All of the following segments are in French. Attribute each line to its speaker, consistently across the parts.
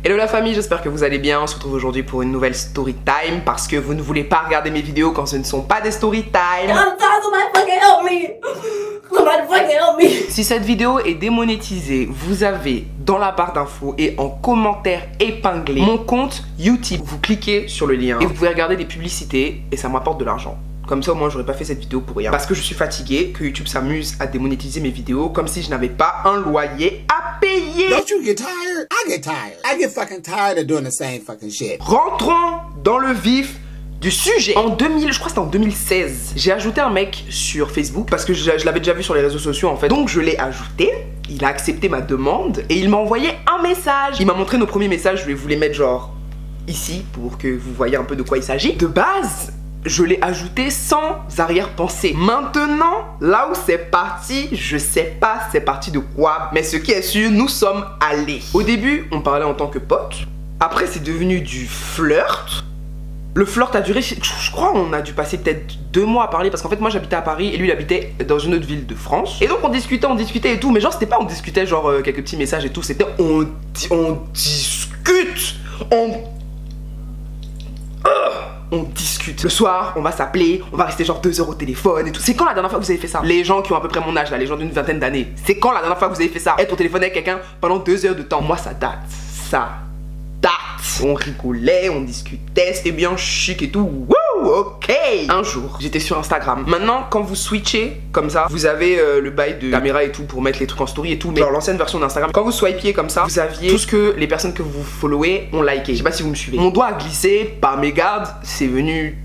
Speaker 1: Hello la famille, j'espère que vous allez bien. On se retrouve aujourd'hui pour une nouvelle story time parce que vous ne voulez pas regarder mes vidéos quand ce ne sont pas des story time. Si cette vidéo est démonétisée, vous avez dans la barre d'infos et en commentaire épinglé mon compte YouTube. Vous cliquez sur le lien et vous pouvez regarder des publicités et ça m'apporte de l'argent. Comme ça au moins j'aurais pas fait cette vidéo pour rien. Parce que je suis fatigué, que YouTube s'amuse à démonétiser mes vidéos comme si je n'avais pas un loyer à payer.
Speaker 2: Don't you get tired? I get tired. I get fucking tired of doing the same fucking shit.
Speaker 1: Rentrons dans le vif du sujet. En 2000, je crois que c'était en 2016, j'ai ajouté un mec sur Facebook parce que je l'avais déjà vu sur les réseaux sociaux en fait. Donc je l'ai ajouté, il a accepté ma demande et il m'a envoyé un message. Il m'a montré nos premiers messages, je vais vous les mettre genre ici pour que vous voyez un peu de quoi il s'agit. De base, je l'ai ajouté sans arrière-pensée. Maintenant, là où c'est parti, je sais pas c'est parti de quoi. Mais ce qui est sûr, nous sommes allés. Au début, on parlait en tant que pote. Après, c'est devenu du flirt. Le flirt a duré, je crois on a dû passer peut-être 2 mois à parler. Parce qu'en fait, moi j'habitais à Paris et lui il habitait dans une autre ville de France. Et donc on discutait et tout. Mais genre c'était pas on discutait genre quelques petits messages et tout. C'était on discute. On discute. Le soir, on va s'appeler, on va rester genre 2 heures au téléphone et tout. C'est quand la dernière fois que vous avez fait ça? Les gens qui ont à peu près mon âge là, les gens d'une vingtaine d'années. C'est quand la dernière fois que vous avez fait ça? Être au téléphone avec quelqu'un pendant 2 heures de temps. Moi ça date. Ça date. On rigolait, on discutait, c'était bien chic et tout. Wouh, ok. Un jour, j'étais sur Instagram. Maintenant, quand vous switchez comme ça, vous avez le bail de caméra et tout pour mettre les trucs en story et tout. Mais genre l'ancienne version d'Instagram, quand vous swipiez comme ça, vous aviez tout ce que les personnes que vous followez ont liké. Je sais pas si vous me suivez. Mon doigt a glissé par mégarde, c'est venu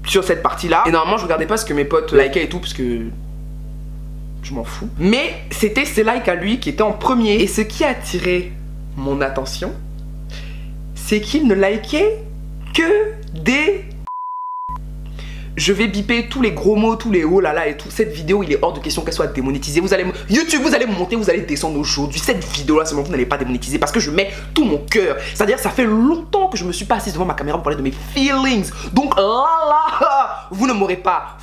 Speaker 1: sur cette partie-là. Et normalement, je regardais pas ce que mes potes likaient et tout parce que je m'en fous. Mais c'était ses likes à lui qui étaient en premier. Et ce qui a attiré mon attention, c'est qu'il ne likait que des... Je vais biper tous les gros mots, tous les oh là là et tout. Cette vidéo, il est hors de question qu'elle soit démonétisée. Vous allez YouTube, vous allez monter, vous allez descendre aujourd'hui. Cette vidéo là, seulement vous n'allez pas démonétiser parce que je mets tout mon cœur. C'est-à-dire, ça fait longtemps que je me suis pas assise devant ma caméra pour parler de mes feelings. Donc là, vous ne m'aurez pas.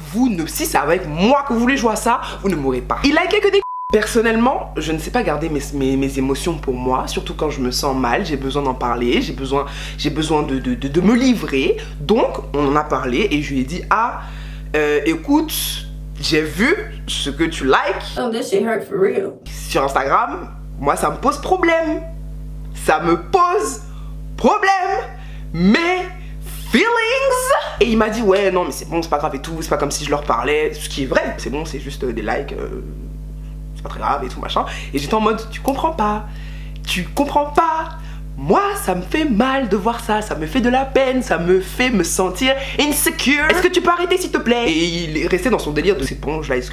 Speaker 1: Si c'est avec moi que vous voulez jouer à ça, vous ne m'aurez pas. Il likait que des... Personnellement, je ne sais pas garder mes émotions pour moi, surtout quand je me sens mal, j'ai besoin d'en parler, j'ai besoin de me livrer. Donc, on en a parlé et je lui ai dit, écoute, j'ai vu ce que tu likes sur Instagram, moi ça me pose problème. Ça me pose problème, mes feelings. Et il m'a dit, ouais, non, mais c'est bon, c'est pas grave et tout, c'est pas comme si je leur parlais, ce qui est vrai, c'est bon, c'est juste des likes. Pas très grave et tout machin. Et j'étais en mode, tu comprends pas. Moi, ça me fait mal de voir ça, ça me fait de la peine, ça me fait me sentir insecure. Est-ce que tu peux arrêter s'il te plaît? Et il est resté dans son délire de c'est bon, je like ce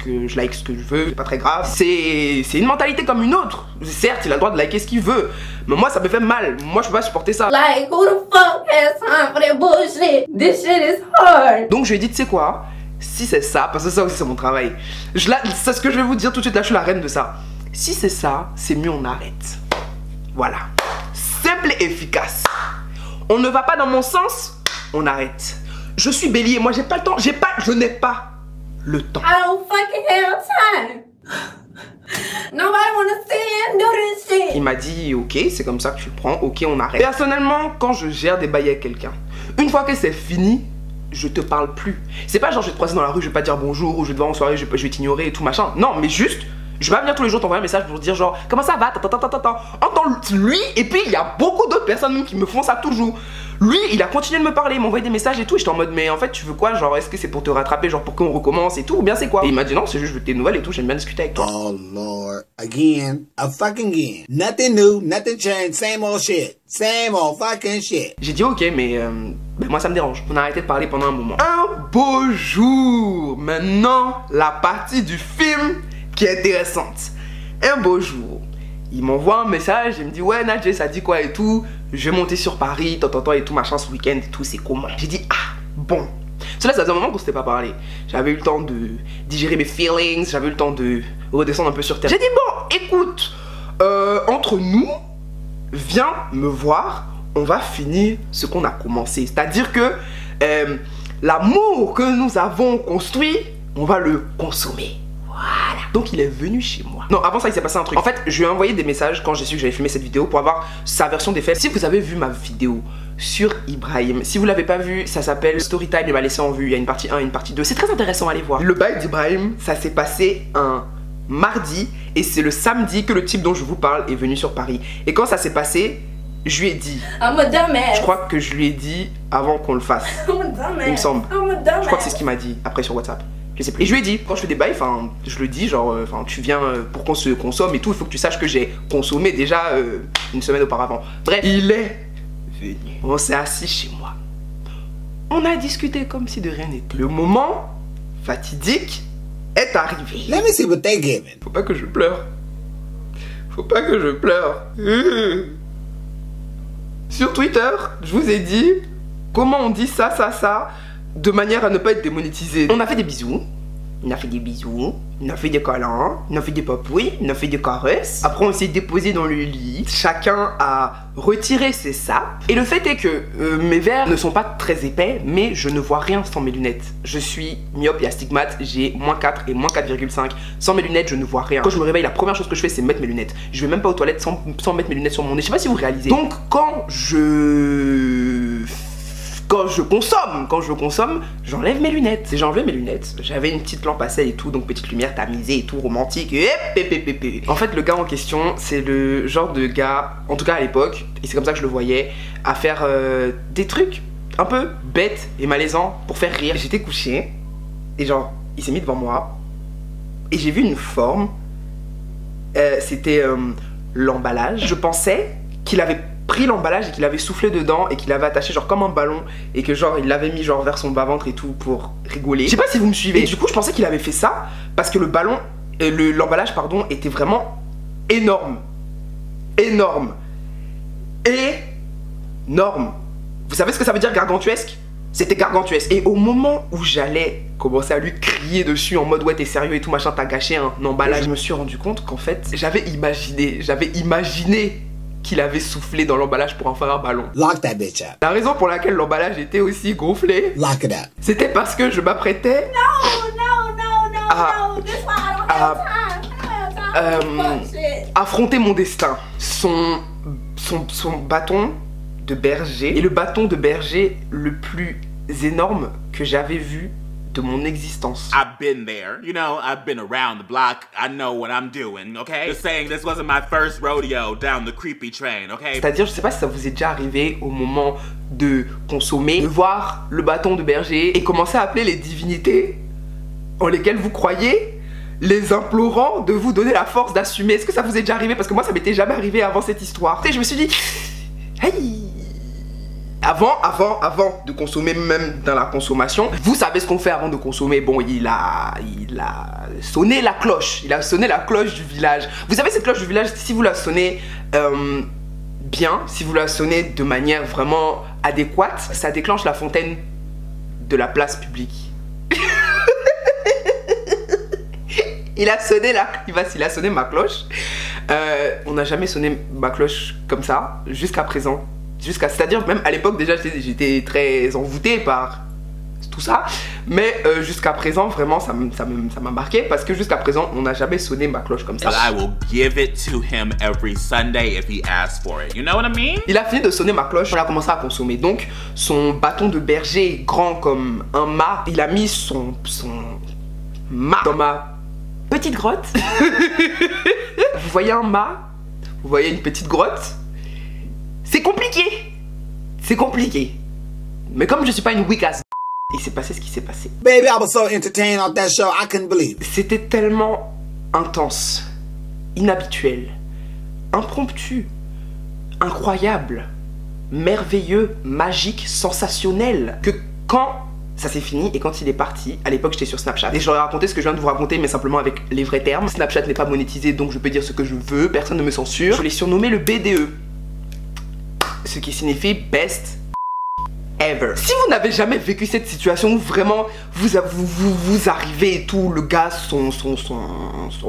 Speaker 1: que je veux, c'est pas très grave. C'est une mentalité comme une autre. Certes, il a le droit de liker ce qu'il veut, mais moi ça me fait mal. Moi je peux pas supporter ça.
Speaker 3: Like, who the fuck has time for that bullshit? This shit is hard.
Speaker 1: Donc je lui ai dit, tu sais quoi? Si c'est ça, parce que ça aussi c'est mon travail. C'est ce que je vais vous dire tout de suite, là je suis la reine de ça. Si c'est ça, c'est mieux on arrête. Voilà. Simple et efficace. On ne va pas dans mon sens, on arrête. Je suis bélier, moi j'ai pas le temps, je n'ai pas le temps.
Speaker 3: I don't fucking have time. Nobody wanna see and do this shit.
Speaker 1: Il m'a dit, ok, c'est comme ça que tu le prends, ok, on arrête. Personnellement, quand je gère des bails avec quelqu'un, une fois que c'est fini, je te parle plus. C'est pas genre je vais te croiser dans la rue, je vais pas dire bonjour, ou je vais te voir en soirée, je vais t'ignorer et tout machin. Non, mais juste, je vais pas venir tous les jours t'envoyer un message pour te dire genre comment ça va, Entends lui, et puis il y a beaucoup d'autres personnes qui me font ça toujours. Lui, il a continué de me parler, il m'envoyait des messages et tout, et j'étais en mode mais en fait tu veux quoi, genre est-ce que c'est pour te rattraper, genre pour qu'on recommence et tout, ou bien c'est quoi? Et il m'a dit non, c'est juste je veux tes nouvelles et tout, j'aime bien discuter avec toi.
Speaker 2: Oh Lord, again, again. Nothing new, nothing changed, same old shit. Same old fucking shit.
Speaker 1: J'ai dit ok, mais moi ça me dérange. On a arrêté de parler pendant un moment. Un beau jour, maintenant la partie du film qui est intéressante. Un beau jour, il m'envoie un message, il me dit ouais Nadje, ça dit quoi et tout. Je vais monter sur Paris, et tout machin ce week-end et tout, c'est comment? J'ai dit bon. Cela, ça faisait un moment qu'on s'était pas parlé. J'avais eu le temps de digérer mes feelings, j'avais eu le temps de redescendre un peu sur terre. J'ai dit bon, écoute, entre nous, viens me voir, on va finir ce qu'on a commencé. C'est-à-dire que l'amour que nous avons construit, on va le consommer. Voilà. Donc il est venu chez moi. Non, avant ça il s'est passé un truc. En fait, je lui ai envoyé des messages quand j'ai su que j'avais filmé cette vidéo pour avoir sa version des faits. Si vous avez vu ma vidéo sur Ibrahim, si vous l'avez pas vu, ça s'appelle Storytime, il m'a laissé en vue. Il y a une partie 1 et une partie 2. C'est très intéressant, allez voir. Le bail d'Ibrahim, ça s'est passé un mardi et c'est le samedi que le type dont je vous parle est venu sur Paris. Et quand ça s'est passé, je lui ai dit. Je crois que je lui ai dit avant qu'on le fasse. Il me semble. Je crois que c'est ce qu'il m'a dit après sur WhatsApp. Je sais plus. Et je lui ai dit, quand je fais des bails, je le dis, genre, tu viens pour qu'on se consomme et tout, il faut que tu saches que j'ai consommé déjà une semaine auparavant. Bref, il est venu. On s'est assis chez moi. On a discuté comme si de rien n'était. Le moment fatidique est arrivé.
Speaker 2: Let me see what they giving.
Speaker 1: Faut pas que je pleure. Faut pas que je pleure. Sur Twitter, je vous ai dit comment on dit ça, de manière à ne pas être démonétisé. On a fait des bisous. On a fait des bisous, on a fait des câlins, on a fait des papouilles, on a fait des caresses. Après on s'est déposé dans le lit. Chacun a retiré ses sapes. Et le fait est que mes verres ne sont pas très épais, mais je ne vois rien sans mes lunettes. Je suis myope et astigmate, j'ai -4 et -4,5. Sans mes lunettes, je ne vois rien. Quand je me réveille, la première chose que je fais, c'est mettre mes lunettes. Je vais même pas aux toilettes sans mettre mes lunettes sur mon nez. Je sais pas si vous réalisez. Donc quand je consomme, j'enlève mes lunettes. J'ai enlevé mes lunettes, j'avais une petite lampe à sel et tout, donc petite lumière tamisée et tout, romantique. En fait, le gars en question, c'est le genre de gars, en tout cas à l'époque, et c'est comme ça que je le voyais, à faire des trucs un peu bêtes et malaisants pour faire rire. J'étais couché, et genre, il s'est mis devant moi, et j'ai vu une forme, c'était l'emballage. Je pensais qu'il avait pris l'emballage et qu'il avait soufflé dedans et qu'il avait attaché genre comme un ballon et que genre il l'avait mis genre vers son bas-ventre et tout pour rigoler. Je sais pas si vous me suivez. Et du coup je pensais qu'il avait fait ça parce que le ballon, l'emballage pardon, était vraiment énorme. Énorme. Énorme. Vous savez ce que ça veut dire gargantuesque? C'était gargantuesque. Et au moment où j'allais commencer à lui crier dessus en mode ouais t'es sérieux et tout machin, t'as gâché un emballage, je me suis rendu compte qu'en fait j'avais imaginé qu'il avait soufflé dans l'emballage pour en faire un ballon.
Speaker 2: Lock that bitch up.
Speaker 1: La raison pour laquelle l'emballage était aussi gonflé,
Speaker 2: Lock it up.
Speaker 1: c'était parce que je m'apprêtais affronter mon destin. Son bâton de berger est le bâton de berger le plus énorme que j'avais vu de mon existence.
Speaker 4: I've been there. You know, I've been around the block. I know what I'm doing, okay? Just saying this wasn't my first rodeo down the creepy train, okay?
Speaker 1: C'est-à-dire, je sais pas si ça vous est déjà arrivé au moment de consommer, de voir le bâton de berger et commencer à appeler les divinités en lesquelles vous croyez, les implorant de vous donner la force d'assumer. Est-ce que ça vous est déjà arrivé? Parce que moi, ça m'était jamais arrivé avant cette histoire. Et je me suis dit, hey! Avant de consommer, même dans la consommation, vous savez ce qu'on fait avant de consommer. Bon, il a sonné la cloche. Il a sonné la cloche du village. Vous savez cette cloche du village, si vous la sonnez bien, si vous la sonnez de manière vraiment adéquate, ça déclenche la fontaine de la place publique. Il a sonné ma cloche. On n'a jamais sonné ma cloche comme ça jusqu'à présent. C'est-à-dire même à l'époque déjà j'étais très envoûté par tout ça, mais jusqu'à présent vraiment ça m'a marqué parce que jusqu'à présent on n'a jamais sonné ma cloche comme ça.
Speaker 4: I will give it to him every Sunday if he asks for it. You know what I mean?
Speaker 1: Il a fini de sonner ma cloche, on a commencé à consommer. Donc son bâton de berger grand comme un mât, il a mis son mât dans ma petite grotte. Vous voyez un mât? Vous voyez une petite grotte? C'est compliqué. C'est compliqué. Mais comme je suis pas une weak ass, il s'est passé ce qui s'est passé.
Speaker 2: Baby, I was so entertained on that show, I couldn't believe it.
Speaker 1: C'était tellement intense, inhabituel, impromptu, incroyable, merveilleux, magique, sensationnel, que quand ça s'est fini et quand il est parti, à l'époque j'étais sur Snapchat et je leur ai raconté ce que je viens de vous raconter mais simplement avec les vrais termes. Snapchat n'est pas monétisé donc je peux dire ce que je veux, personne ne me censure. Je l'ai surnommé le BDE. Ce qui signifie best ever. Si vous n'avez jamais vécu cette situation où vraiment vous arrivez et tout, le gars, son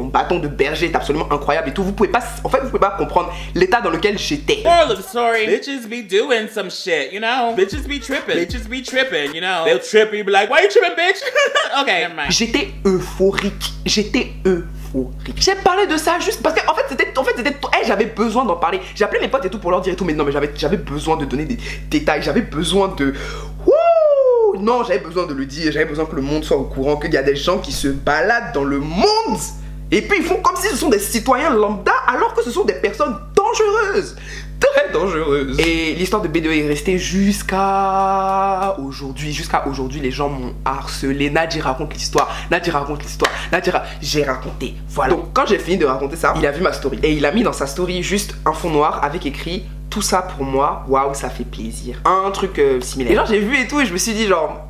Speaker 1: bâton de berger est absolument incroyable et tout, vous pouvez pas, en fait vous pouvez pas comprendre l'état dans lequel j'étais.
Speaker 4: Moral of the story, bitches be doing some shit, you know? Bitches be tripping, you know? They'll trip and you be like, why you tripping, bitch? Okay, never mind.
Speaker 1: J'étais euphorique, j'étais euphorique. horrible. J'ai parlé de ça juste parce que en fait c'était hey, j'avais besoin d'en parler. J'ai appelé mes potes et tout pour leur dire et tout, mais non, mais j'avais besoin de donner des détails, j'avais besoin de non, j'avais besoin de le dire, j'avais besoin que le monde soit au courant qu'il y a des gens qui se baladent dans le monde et puis ils font comme si ce sont des citoyens lambda alors que ce sont des personnes dangereuses. Très dangereuse. Et l'histoire de B2 est restée jusqu'à aujourd'hui. Jusqu'à aujourd'hui, les gens m'ont harcelé. Nadji raconte l'histoire. Nadji raconte l'histoire. J'ai raconté. Voilà. Donc, quand j'ai fini de raconter ça, il a vu ma story. Et il a mis dans sa story juste un fond noir avec écrit tout ça pour moi. Waouh, ça fait plaisir. Un truc similaire. Et genre, j'ai vu et tout et je me suis dit, genre.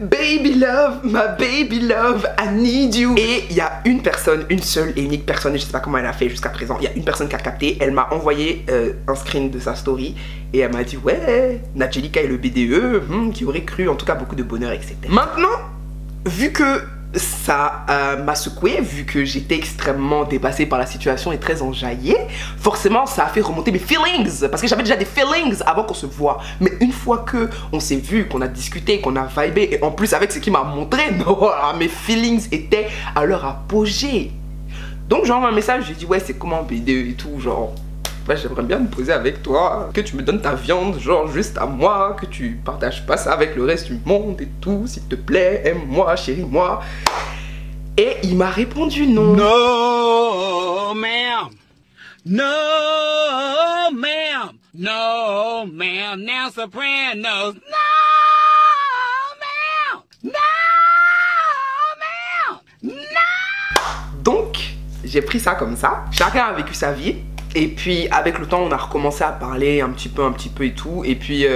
Speaker 1: Baby love, my baby love, I need you. Et il y a une personne, une seule et unique personne, et je sais pas comment elle a fait jusqu'à présent. Il y a une personne qui a capté, elle m'a envoyé un screen de sa story et elle m'a dit ouais, Nadjelika et le BDE, qui aurait cru, en tout cas beaucoup de bonheur, etc. Maintenant, vu que ça m'a secoué, vu que j'étais extrêmement dépassée par la situation et très enjaillée, forcément ça a fait remonter mes feelings, parce que j'avais déjà des feelings avant qu'on se voit. Mais une fois que on s'est vu, qu'on a discuté, qu'on a vibé, et en plus avec ce qu'il m'a montré, non, mes feelings étaient à leur apogée. Donc j'envoie un message, j'ai dit ouais c'est comment BD et tout, genre ouais, j'aimerais bien me poser avec toi, que tu me donnes ta viande, genre juste à moi, que tu partages pas ça avec le reste du monde et tout, s'il te plaît, aime-moi, chéris-moi. Et il m'a répondu non.
Speaker 5: No, ma'am. No, ma'am. No, ma'am. Now Sopranos. No, ma'am. No, ma'am. No.
Speaker 1: Donc, j'ai pris ça comme ça. Chacun a vécu sa vie. Et puis avec le temps on a recommencé à parler un petit peu et tout. Et puis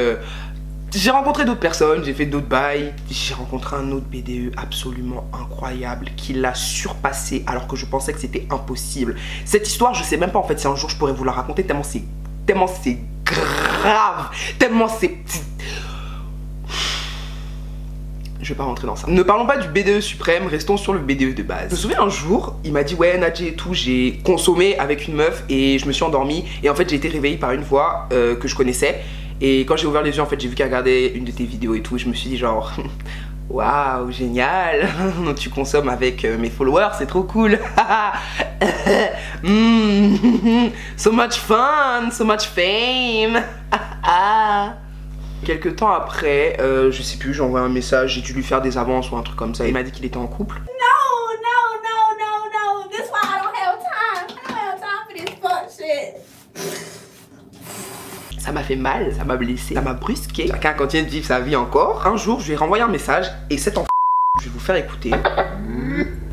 Speaker 1: j'ai rencontré d'autres personnes, j'ai fait d'autres bails. J'ai rencontré un autre BDE absolument incroyable qui l'a surpassé alors que je pensais que c'était impossible. Cette histoire je sais même pas en fait si un jour je pourrais vous la raconter tellement c'est grave, tellement c'est... Je vais pas rentrer dans ça. Ne parlons pas du BDE suprême, restons sur le BDE de base. Je me souviens un jour, il m'a dit ouais Nadji et tout, j'ai consommé avec une meuf et je me suis endormie. Et en fait j'ai été réveillée par une voix que je connaissais. Et quand j'ai ouvert les yeux en fait j'ai vu qu'elle regardait une de tes vidéos et tout. Et je me suis dit genre waouh génial, tu consommes avec mes followers, c'est trop cool. So much fun, so much fame. Quelques temps après, je sais plus, j'ai envoyé un message, j'ai dû lui faire des avances ou un truc comme ça. Il m'a dit qu'il était en couple.
Speaker 3: No. This why I don't have time. I don't have time for this fuck shit.
Speaker 1: Ça m'a fait mal, ça m'a blessé, ça m'a brusqué. Chacun continue de vivre sa vie encore. Un jour, je lui ai renvoyé un message et cet enfant, je vais vous faire écouter.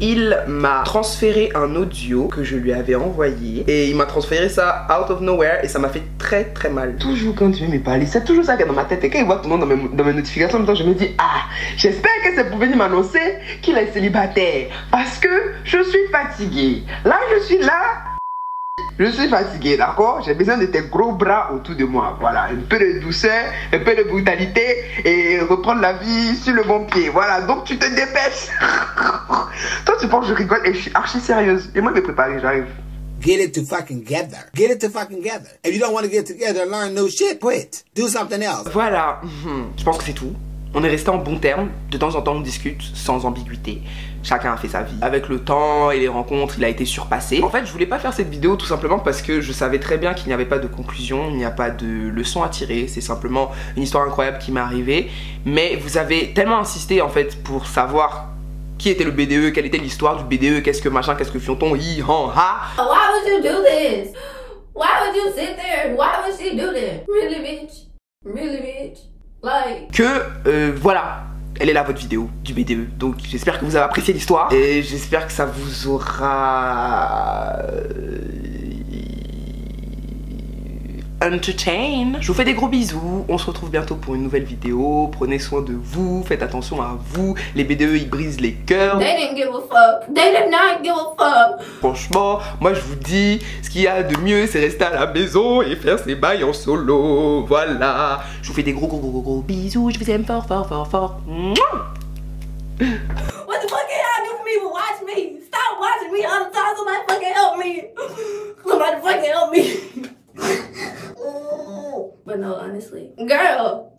Speaker 1: Il m'a transféré un audio que je lui avais envoyé et il m'a transféré ça out of nowhere et ça m'a fait très mal. Toujours quand tu veux me parler, c'est toujours ça qui est dans ma tête et quand il voit ton nom dans mes notifications, en même temps je me dis ah, j'espère que c'est pour venir m'annoncer qu'il est célibataire parce que je suis fatiguée. Là je suis là. Je suis fatigué, d'accord? J'ai besoin de tes gros bras autour de moi. Voilà, un peu de douceur, un peu de brutalité et reprendre la vie sur le bon pied. Voilà, donc tu te dépêches. Toi, tu penses que je rigole et je suis archi sérieuse. Et moi, je vais préparer, j'arrive.
Speaker 2: Get it to fucking together. Get it to fucking together. If you don't want to get together and learn new shit, quit. Do something else.
Speaker 1: Voilà, je pense que c'est tout. On est resté en bon terme. De temps en temps, on discute sans ambiguïté. Chacun a fait sa vie. Avec le temps et les rencontres, il a été surpassé. En fait, je voulais pas faire cette vidéo tout simplement parce que je savais très bien qu'il n'y avait pas de conclusion, il n'y a pas de leçon à tirer. C'est simplement une histoire incroyable qui m'est arrivée. Mais vous avez tellement insisté en fait pour savoir qui était le BDE, quelle était l'histoire du BDE, qu'est-ce que machin, qu'est-ce que fion-ton, hi, han, ha.
Speaker 3: Why would you do this? Why would you sit there? Why would she do this? Really, bitch? Really, bitch? Like...
Speaker 1: Que, voilà. Elle est là votre vidéo du BDE. Donc j'espère que vous avez apprécié l'histoire. Et j'espère que ça vous aura... entertain. Je vous fais des gros bisous. On se retrouve bientôt pour une nouvelle vidéo. Prenez soin de vous. Faites attention à vous. Les BDE ils brisent les cœurs.
Speaker 3: They didn't give a fuck. They did not give a fuck.
Speaker 1: Franchement, moi je vous dis, ce qu'il y a de mieux c'est rester à la maison et faire ses bails en solo. Voilà. Je vous fais des gros bisous. Je vous aime fort.
Speaker 3: What the fuck can y'all do for me but watch me? Stop watching me all the time. Somebody fucking help me. Somebody fucking help me. But no, honestly. Girl.